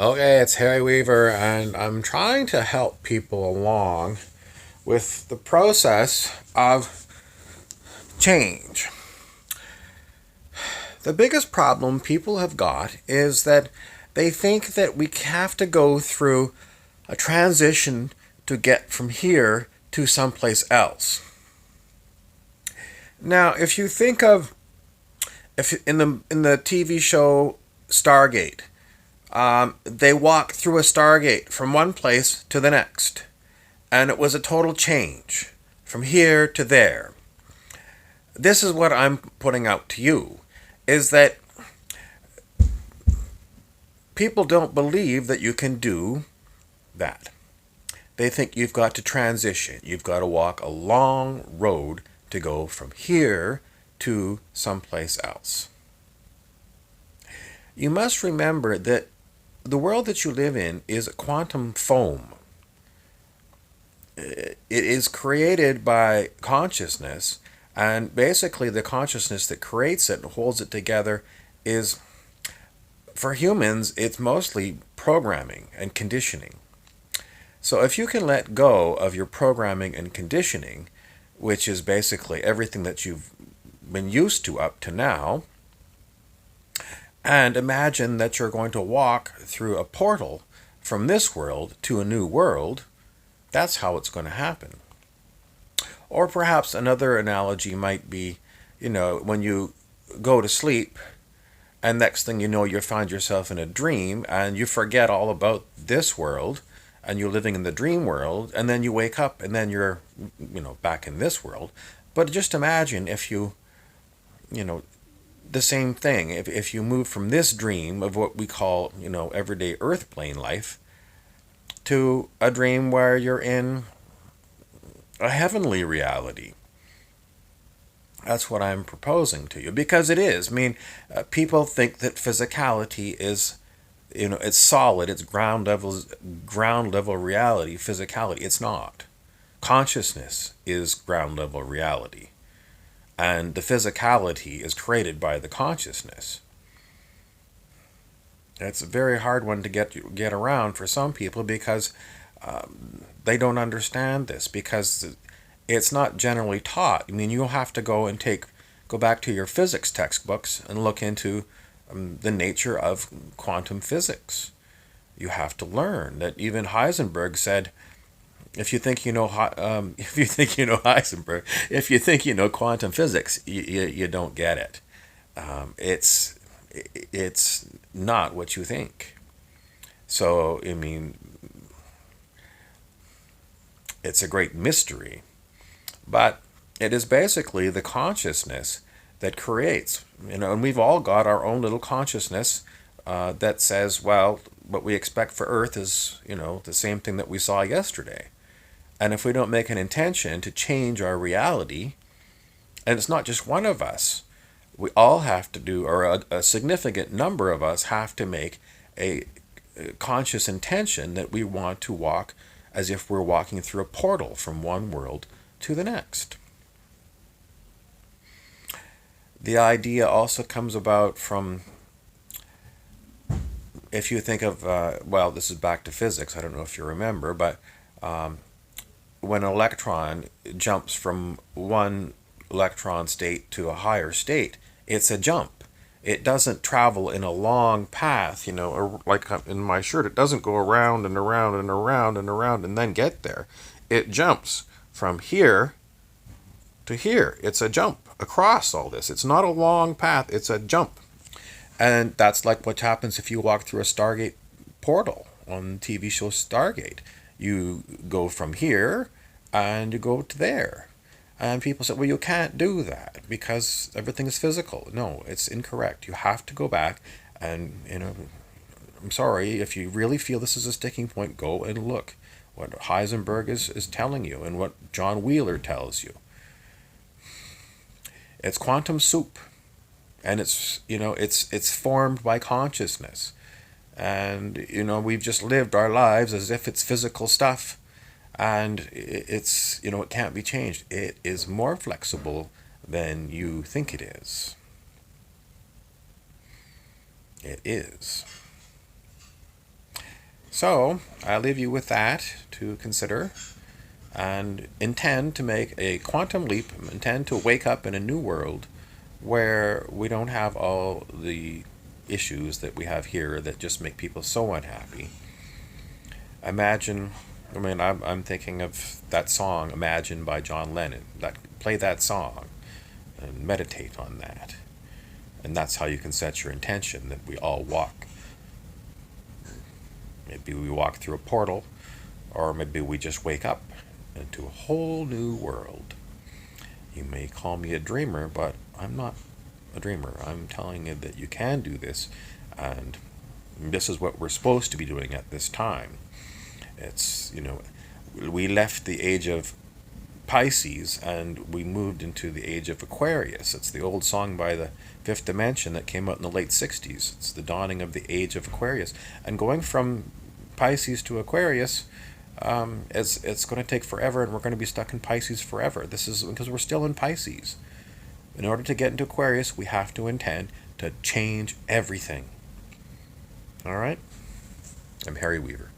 Okay, it's Harry Weaver, and I'm trying to help people along with the process of change. The biggest problem people have got is that they think that we have to go through a transition to get from here to someplace else. Now, if you think of if in the TV show Stargate, they walk through a Stargate from one place to the next, and it was a total change from here to there. This is what I'm putting out to you, is that people don't believe that you can do that. They think you've got to transition. You've got to walk a long road to go from here to someplace else. You must remember that the world that you live in is a quantum foam. It is created by consciousness, and basically the consciousness that creates it and holds it together is, for humans, it's mostly programming and conditioning. So if you can let go of your programming and conditioning, which is basically everything that you've been used to up to now, and imagine that you're going to walk through a portal from this world to a new world, that's how it's going to happen. Or perhaps another analogy might be, when you go to sleep and next thing you know, you find yourself in a dream and you forget all about this world and you're living in the dream world, and then you wake up and then you're, back in this world. But just imagine if you know, the same thing. If you move from this dream of what we call, everyday earth plane life to a dream where you're in a heavenly reality. That's what I'm proposing to you, because it is. I mean, people think that physicality is, it's solid, it's ground level reality. Physicality, it's not. Consciousness is ground level reality, and the physicality is created by the consciousness. It's a very hard one to get around for some people because they don't understand this, because it's not generally taught. I mean, you'll have to go back to your physics textbooks and look into the nature of quantum physics. You have to learn that even Heisenberg said, if you think you know, if you think you know Heisenberg, if you think you know quantum physics, you don't get it. It's not what you think. So I mean, it's a great mystery, but it is basically the consciousness that creates. And we've all got our own little consciousness that says, well, what we expect for Earth is, the same thing that we saw yesterday. And if we don't make an intention to change our reality, and it's not just one of us, we all have to do, or a significant number of us have to make a conscious intention that we want to walk as if we're walking through a portal from one world to the next. The idea also comes about from, if you think of, well, this is back to physics, I don't know if you remember, but when an electron jumps from one electron state to a higher state, it's a jump. It doesn't travel in a long path, or like in my shirt, it doesn't go around and around and around and around and then get there. It jumps from here to here. It's a jump across all this. It's not a long path, it's a jump. And that's like what happens if you walk through a Stargate portal on the TV show Stargate. You go from here and you go to there. And people say, well, you can't do that because everything is physical. No, it's incorrect. You have to go back and, I'm sorry, if you really feel this is a sticking point, go and look what Heisenberg is telling you and what John Wheeler tells you. It's quantum soup. And it's formed by consciousness. And, we've just lived our lives as if it's physical stuff. And it's, it can't be changed. It is more flexible than you think it is. It is. So I leave you with that to consider and intend to make a quantum leap, intend to wake up in a new world where we don't have all the issues that we have here that just make people so unhappy. Imagine, I'm thinking of that song, Imagine by John Lennon. Play that song and meditate on that. And that's how you can set your intention that we all walk. Maybe we walk through a portal, or maybe we just wake up into a whole new world. You may call me a dreamer, but I'm not a dreamer. I'm telling you that you can do this, and this is what we're supposed to be doing at this time. It's, we left the age of Pisces and we moved into the age of Aquarius. It's the old song by the Fifth Dimension that came out in the late 60s. It's the dawning of the age of Aquarius. And going from Pisces to Aquarius, it's going to take forever, and we're going to be stuck in Pisces forever. This is because we're still in Pisces. In order to get into Aquarius, we have to intend to change everything. All right? I'm Harry Weaver.